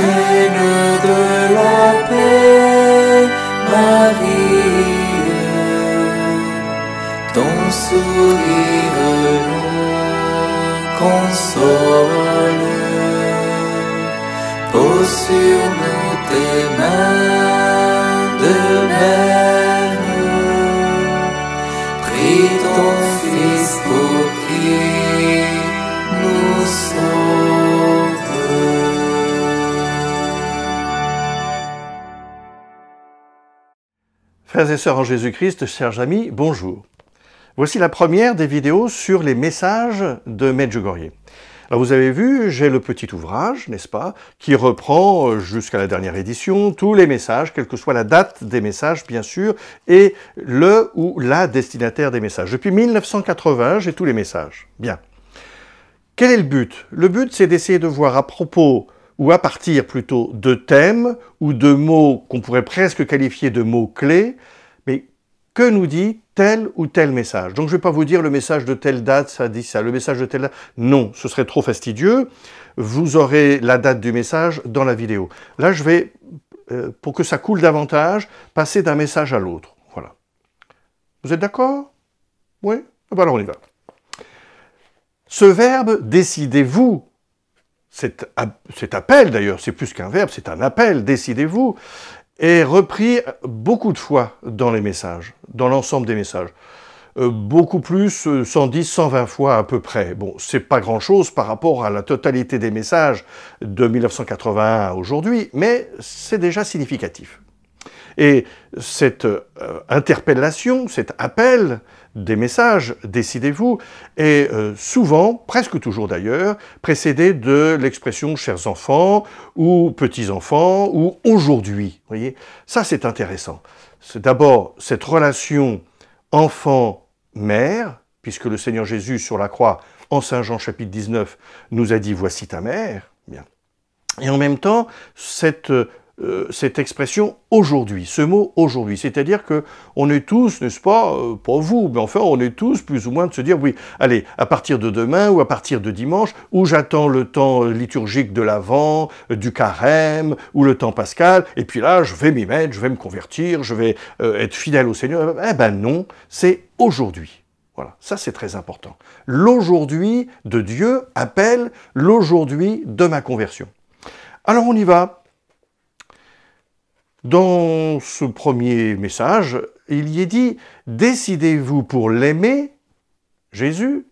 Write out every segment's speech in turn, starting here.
Reine de la paix, Marie, ton sourire nous console. Pose sur nous tes mains de mère, prie ton Fils pour qu'il nous sauve. Frères et sœurs en Jésus-Christ, chers amis, bonjour. Voici la première des vidéos sur les messages de Medjugorje. Alors vous avez vu, j'ai le petit ouvrage, n'est-ce pas, qui reprend jusqu'à la dernière édition tous les messages, quelle que soit la date des messages bien sûr, et le ou la destinataire des messages. Depuis 1980, j'ai tous les messages. Bien. Quel est le but? Le but, c'est d'essayer de voir à propos, ou à partir plutôt, de thèmes ou de mots qu'on pourrait presque qualifier de mots-clés, mais que nous dit tel ou tel message. Donc je ne vais pas vous dire le message de telle date, ça dit ça, le message de telle date. Non, ce serait trop fastidieux. Vous aurez la date du message dans la vidéo. Là, je vais, pour que ça coule davantage, passer d'un message à l'autre. Voilà. Vous êtes d'accord? Oui? Ben alors on y va. Ce verbe, décidez-vous, cet appel d'ailleurs, c'est plus qu'un verbe, c'est un appel, décidez-vous, est repris beaucoup de fois dans les messages, dans l'ensemble des messages. Beaucoup plus, 110, 120 fois à peu près. Bon, c'est pas grand-chose par rapport à la totalité des messages de 1981 à aujourd'hui, mais c'est déjà significatif. Et cette interpellation, cet appel des messages, décidez-vous, est souvent, presque toujours d'ailleurs, précédé de l'expression « chers enfants » ou « petits-enfants » ou « aujourd'hui ». Vous voyez, ça c'est intéressant. C'est d'abord cette relation enfant-mère, puisque le Seigneur Jésus sur la croix, en Saint Jean chapitre 19, nous a dit « voici ta mère ». Bien. Et en même temps, cette expression « aujourd'hui », ce mot « aujourd'hui », c'est-à-dire que on est tous, n'est-ce pas, pas vous, mais enfin on est tous plus ou moins de se dire « oui, allez, à partir de demain ou à partir de dimanche, ou j'attends le temps liturgique de l'Avent, du carême, ou le temps pascal, et puis là, je vais m'y mettre, je vais me convertir, je vais être fidèle au Seigneur ». Eh ben non, c'est « aujourd'hui ». Voilà, ça c'est très important. L'aujourd'hui de Dieu appelle l'aujourd'hui de ma conversion. Alors on y va. Dans ce premier message, il y est dit « Décidez-vous pour l'aimer, Jésus,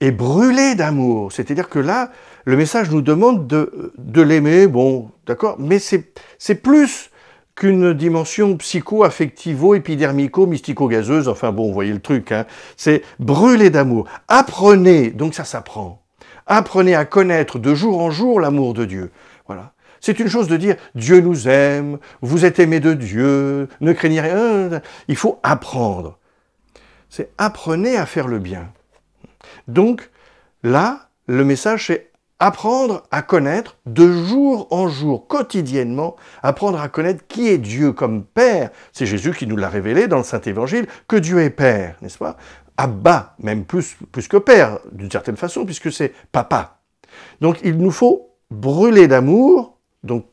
et brûler d'amour ». C'est-à-dire que là, le message nous demande de l'aimer, bon, d'accord, mais c'est plus qu'une dimension psycho-affectivo-épidermico-mystico-gazeuse, enfin bon, vous voyez le truc, hein, c'est brûler d'amour. Apprenez, donc ça s'apprend, apprenez à connaître de jour en jour l'amour de Dieu, voilà. C'est une chose de dire « Dieu nous aime, vous êtes aimés de Dieu, ne craignez rien ». Il faut apprendre. C'est « apprenez à faire le bien ». Donc, là, le message, c'est apprendre à connaître de jour en jour, quotidiennement, apprendre à connaître qui est Dieu comme Père. C'est Jésus qui nous l'a révélé dans le Saint-Évangile, que Dieu est Père, n'est-ce pas? Abba, même plus que Père, d'une certaine façon, puisque c'est Papa. Donc, il nous faut brûler d'amour, donc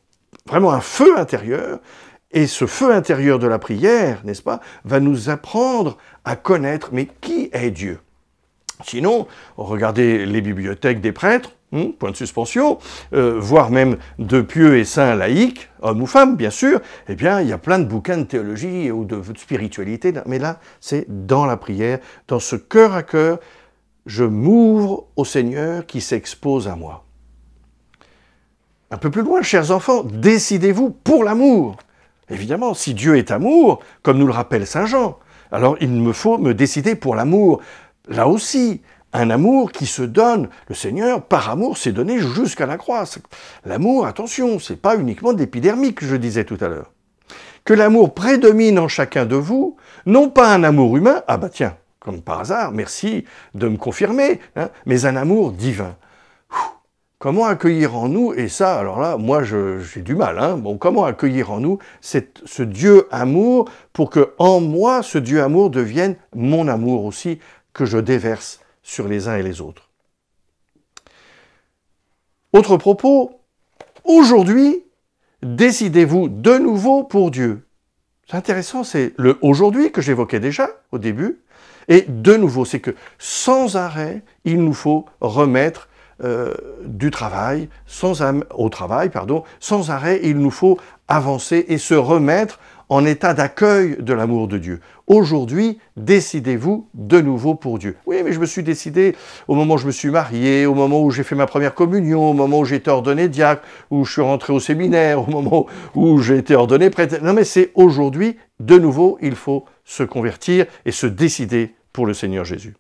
vraiment un feu intérieur, et ce feu intérieur de la prière, n'est-ce pas, va nous apprendre à connaître, mais qui est Dieu? Sinon, regardez les bibliothèques des prêtres, point de suspension, voire même de pieux et saints laïcs, hommes ou femmes, bien sûr, eh bien, il y a plein de bouquins de théologie ou de spiritualité, mais là, c'est dans la prière, dans ce cœur à cœur, je m'ouvre au Seigneur qui s'expose à moi. Un peu plus loin, chers enfants, décidez-vous pour l'amour. Évidemment, si Dieu est amour, comme nous le rappelle Saint Jean, alors il me faut me décider pour l'amour. Là aussi, un amour qui se donne. Le Seigneur, par amour, s'est donné jusqu'à la croix. L'amour, attention, c'est pas uniquement de l'épidermique, je disais tout à l'heure. Que l'amour prédomine en chacun de vous, non pas un amour humain, ah bah tiens, comme par hasard, merci de me confirmer, hein, mais un amour divin. Comment accueillir en nous, et ça, alors là, moi j'ai du mal, hein, bon, comment accueillir en nous ce Dieu amour pour que en moi, ce Dieu amour devienne mon amour aussi, que je déverse sur les uns et les autres. Autre propos, aujourd'hui, décidez-vous de nouveau pour Dieu. C'est intéressant, c'est le aujourd'hui que j'évoquais déjà au début, et de nouveau, c'est que sans arrêt, il nous faut remettre du travail, sans arrêt, il nous faut avancer et se remettre en état d'accueil de l'amour de Dieu. Aujourd'hui, décidez-vous de nouveau pour Dieu. Oui, mais je me suis décidé au moment où je me suis marié, au moment où j'ai fait ma première communion, au moment où j'ai été ordonné diacre, où je suis rentré au séminaire, au moment où j'ai été ordonné prêtre. Non, mais c'est aujourd'hui, de nouveau, il faut se convertir et se décider pour le Seigneur Jésus.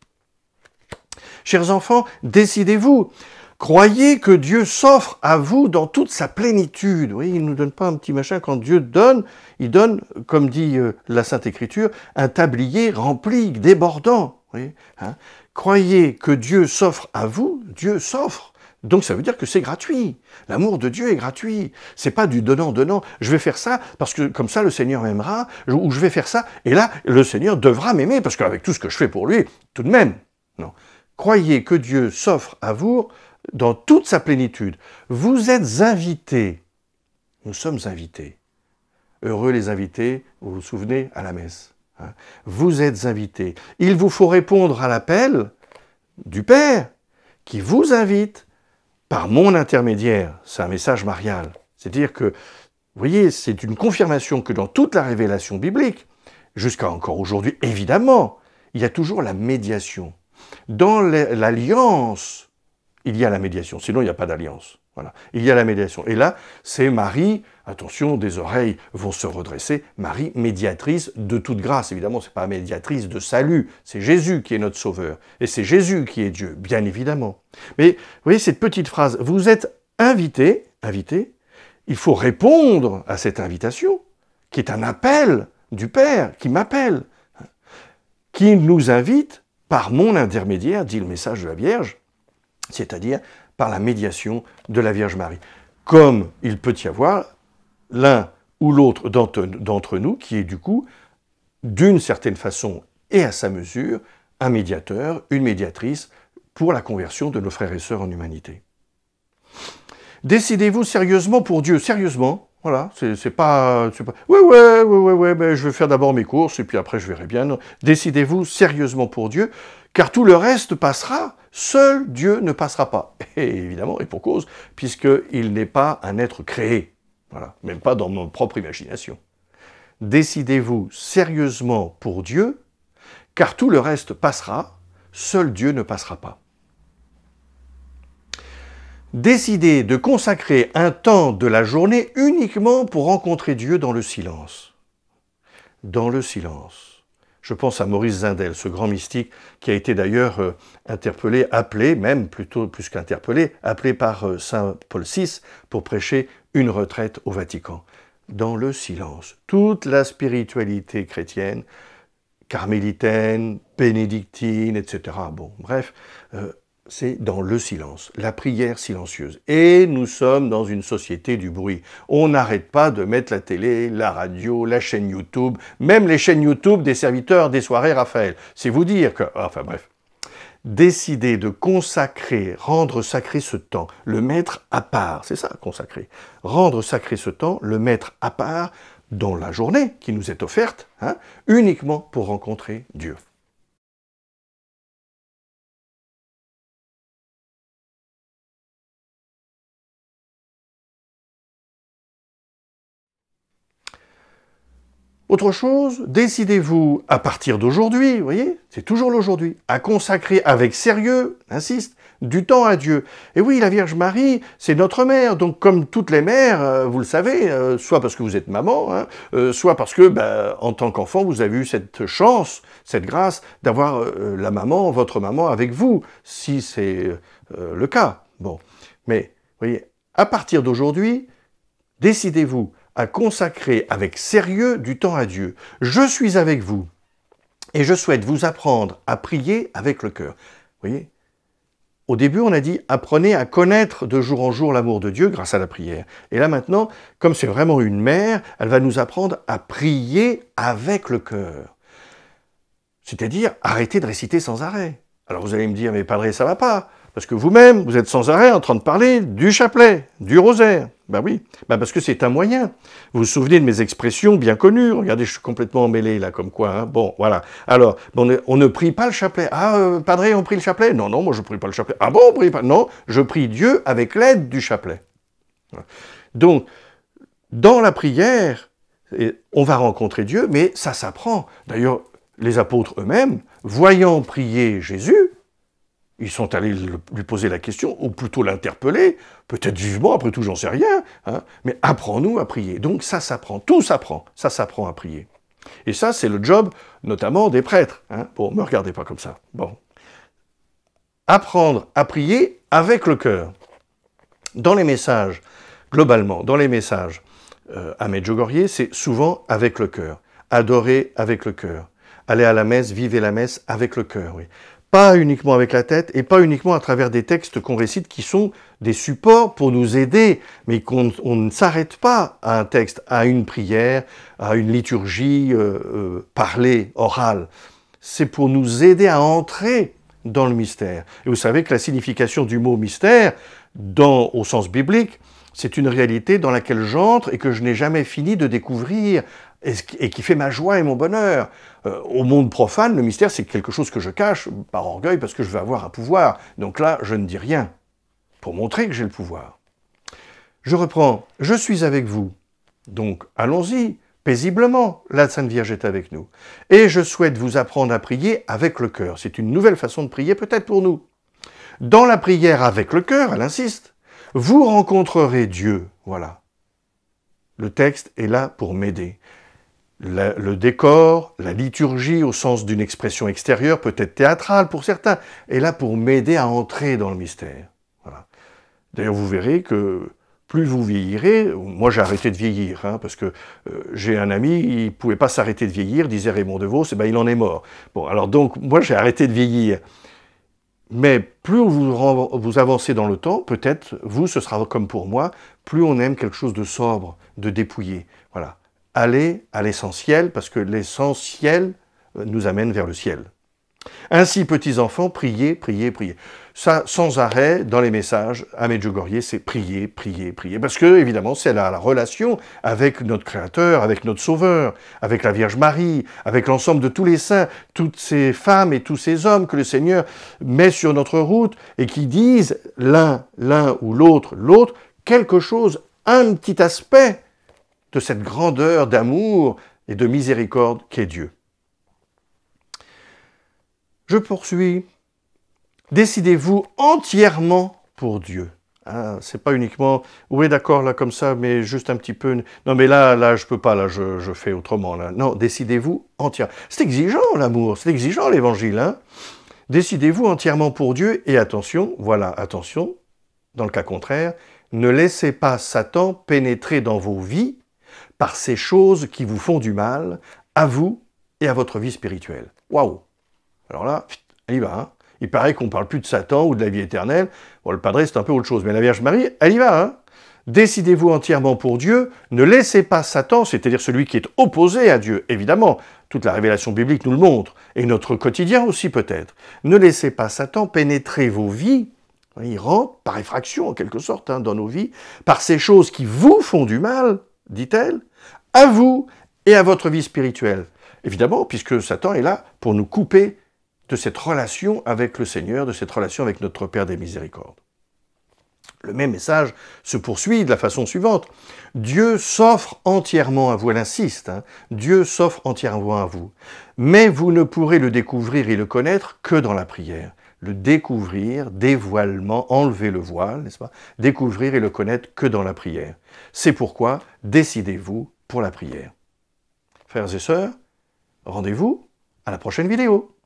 Chers enfants, décidez-vous. Croyez que Dieu s'offre à vous dans toute sa plénitude. Oui, il ne nous donne pas un petit machin. Quand Dieu donne, il donne, comme dit la Sainte Écriture, un tablier rempli, débordant. Oui, hein. Croyez que Dieu s'offre à vous, Dieu s'offre. Donc ça veut dire que c'est gratuit. L'amour de Dieu est gratuit. C'est pas du donnant-donnant. Je vais faire ça parce que comme ça le Seigneur m'aimera, ou je vais faire ça et là le Seigneur devra m'aimer parce qu'avec tout ce que je fais pour lui, tout de même. Non. Croyez que Dieu s'offre à vous dans toute sa plénitude. Vous êtes invités. Nous sommes invités. Heureux les invités, vous vous souvenez, à la messe. Hein. Vous êtes invités. Il vous faut répondre à l'appel du Père qui vous invite par mon intermédiaire. C'est un message marial. C'est-à-dire que, vous voyez, c'est une confirmation que dans toute la révélation biblique, jusqu'à encore aujourd'hui, évidemment, il y a toujours la médiation. Dans l'alliance, il y a la médiation, sinon il n'y a pas d'alliance. Voilà. Il y a la médiation. Et là, c'est Marie, attention, des oreilles vont se redresser, Marie, médiatrice de toute grâce. Évidemment, ce n'est pas médiatrice de salut, c'est Jésus qui est notre sauveur. Et c'est Jésus qui est Dieu, bien évidemment. Mais vous voyez cette petite phrase, vous êtes invité, il faut répondre à cette invitation, qui est un appel du Père, qui m'appelle, qui nous invite par mon intermédiaire, dit le message de la Vierge, c'est-à-dire par la médiation de la Vierge Marie. Comme il peut y avoir l'un ou l'autre d'entre nous qui est du coup, d'une certaine façon et à sa mesure, un médiateur, une médiatrice pour la conversion de nos frères et sœurs en humanité. Décidez-vous sérieusement pour Dieu, sérieusement, voilà, c'est pas, ouais, ben, je vais faire d'abord mes courses et puis après je verrai bien. Non. Décidez-vous sérieusement pour Dieu, car tout le reste passera, seul Dieu ne passera pas. Et évidemment, et pour cause, puisqu'il n'est pas un être créé, voilà, même pas dans mon propre imagination. Décidez-vous sérieusement pour Dieu, car tout le reste passera, seul Dieu ne passera pas. Décidez de consacrer un temps de la journée uniquement pour rencontrer Dieu dans le silence. Dans le silence. Je pense à Maurice Zindel, ce grand mystique qui a été d'ailleurs appelé même plutôt plus qu'interpellé, appelé par Saint Paul VI pour prêcher une retraite au Vatican. Dans le silence. Toute la spiritualité chrétienne, carmélitaine, bénédictine, etc. Bon, bref, c'est dans le silence, la prière silencieuse. Et nous sommes dans une société du bruit. On n'arrête pas de mettre la télé, la radio, la chaîne YouTube, même les chaînes YouTube des serviteurs des soirées Raphaël. C'est vous dire que... Enfin bref. Décider de consacrer, rendre sacré ce temps, le mettre à part, c'est ça, consacrer. Rendre sacré ce temps, le mettre à part dans la journée qui nous est offerte, hein, uniquement pour rencontrer Dieu. Autre chose, décidez-vous à partir d'aujourd'hui, vous voyez, c'est toujours l'aujourd'hui, à consacrer avec sérieux, insiste, du temps à Dieu. Et oui, la Vierge Marie, c'est notre mère, donc comme toutes les mères, vous le savez, soit parce que vous êtes maman, hein, soit parce que, en tant qu'enfant, vous avez eu cette chance, cette grâce d'avoir la maman, votre maman avec vous, si c'est le cas. Bon, mais, vous voyez, à partir d'aujourd'hui, décidez-vous à consacrer avec sérieux du temps à Dieu. Je suis avec vous et je souhaite vous apprendre à prier avec le cœur. Vous voyez, au début, on a dit « apprenez à connaître de jour en jour l'amour de Dieu grâce à la prière ». Et là maintenant, comme c'est vraiment une mère, elle va nous apprendre à prier avec le cœur. C'est-à-dire arrêter de réciter sans arrêt. Alors vous allez me dire « mais Padre, ça va pas ». Parce que vous-même, vous êtes sans arrêt en train de parler du chapelet, du rosaire. Ben oui, ben parce que c'est un moyen. Vous vous souvenez de mes expressions bien connues? Regardez, je suis complètement emmêlé là, comme quoi. Hein. Bon, voilà. Alors, on ne prie pas le chapelet. Ah, Padre, on prie le chapelet? Non, non, moi je prie pas le chapelet. Ah bon, on prie pas? Non, je prie Dieu avec l'aide du chapelet. Donc, dans la prière, on va rencontrer Dieu, mais ça s'apprend. D'ailleurs, les apôtres eux-mêmes, voyant prier Jésus, ils sont allés lui poser la question, ou plutôt l'interpeller, peut-être vivement, après tout, j'en sais rien, hein, mais apprends-nous à prier. Donc ça s'apprend, tout s'apprend, ça s'apprend à prier. Et ça, c'est le job, notamment, des prêtres. Hein. Bon, me regardez pas comme ça. Bon. Apprendre à prier avec le cœur. Dans les messages, globalement, dans les messages à Medjugorje, c'est souvent avec le cœur. Adorer avec le cœur. Aller à la messe, vivre la messe avec le cœur, oui. Pas uniquement avec la tête et pas uniquement à travers des textes qu'on récite qui sont des supports pour nous aider, mais qu'on ne s'arrête pas à un texte, à une prière, à une liturgie parlée, orale. C'est pour nous aider à entrer dans le mystère. Et vous savez que la signification du mot mystère, au sens biblique, c'est une réalité dans laquelle j'entre et que je n'ai jamais fini de découvrir et qui fait ma joie et mon bonheur. Au monde profane, le mystère, c'est quelque chose que je cache par orgueil parce que je veux avoir un pouvoir. Donc là, je ne dis rien pour montrer que j'ai le pouvoir. Je reprends. Je suis avec vous. Donc, allons-y, paisiblement. La Sainte Vierge est avec nous. Et je souhaite vous apprendre à prier avec le cœur. C'est une nouvelle façon de prier peut-être pour nous. Dans la prière avec le cœur, elle insiste, vous rencontrerez Dieu. Voilà. Le texte est là pour m'aider. Le décor, la liturgie au sens d'une expression extérieure, peut-être théâtrale pour certains, est là pour m'aider à entrer dans le mystère. Voilà. D'ailleurs, vous verrez que plus vous vieillirez, moi j'ai arrêté de vieillir, hein, parce que j'ai un ami, il ne pouvait pas s'arrêter de vieillir, disait Raymond DeVos, et ben il en est mort. Bon, alors donc, moi j'ai arrêté de vieillir. Mais plus vous avancez dans le temps, peut-être, vous, ce sera comme pour moi, plus on aime quelque chose de sobre, de dépouillé. Voilà. Allez à l'essentiel, parce que l'essentiel nous amène vers le ciel. Ainsi, petits enfants, priez, priez, priez. Ça, sans arrêt, dans les messages à Medjugorje, c'est prier, prier, prier. Parce que, évidemment, c'est la relation avec notre Créateur, avec notre Sauveur, avec la Vierge Marie, avec l'ensemble de tous les saints, toutes ces femmes et tous ces hommes que le Seigneur met sur notre route et qui disent l'un ou l'autre, quelque chose, un petit aspect de cette grandeur d'amour et de miséricorde qu'est Dieu. Je poursuis. Décidez-vous entièrement pour Dieu. Hein, c'est pas uniquement, oui d'accord là comme ça, mais juste un petit peu, non mais là je peux pas, là je fais autrement. Là. Non, décidez-vous entièrement. C'est exigeant l'amour, c'est exigeant l'évangile. Hein. Décidez-vous entièrement pour Dieu et attention, voilà, attention, dans le cas contraire, ne laissez pas Satan pénétrer dans vos vies par ces choses qui vous font du mal, à vous et à votre vie spirituelle. Waouh! Alors là, elle y va. Hein. Il paraît qu'on ne parle plus de Satan ou de la vie éternelle. Bon, le Padre, c'est un peu autre chose. Mais la Vierge Marie, elle y va. Hein. Décidez-vous entièrement pour Dieu. Ne laissez pas Satan, c'est-à-dire celui qui est opposé à Dieu. Évidemment, toute la révélation biblique nous le montre. Et notre quotidien aussi peut-être. Ne laissez pas Satan pénétrer vos vies. Il rentre par effraction, en quelque sorte, hein, dans nos vies, par ces choses qui vous font du mal, dit-elle, à vous et à votre vie spirituelle. Évidemment, puisque Satan est là pour nous couper de cette relation avec le Seigneur, de cette relation avec notre Père des miséricordes. Le même message se poursuit de la façon suivante. Dieu s'offre entièrement à vous, elle insiste, hein, Dieu s'offre entièrement à vous. Mais vous ne pourrez le découvrir et le connaître que dans la prière. Le découvrir, dévoilement, enlever le voile, n'est-ce pas? Découvrir et le connaître que dans la prière. C'est pourquoi décidez-vous pour la prière. Frères et sœurs, rendez-vous à la prochaine vidéo.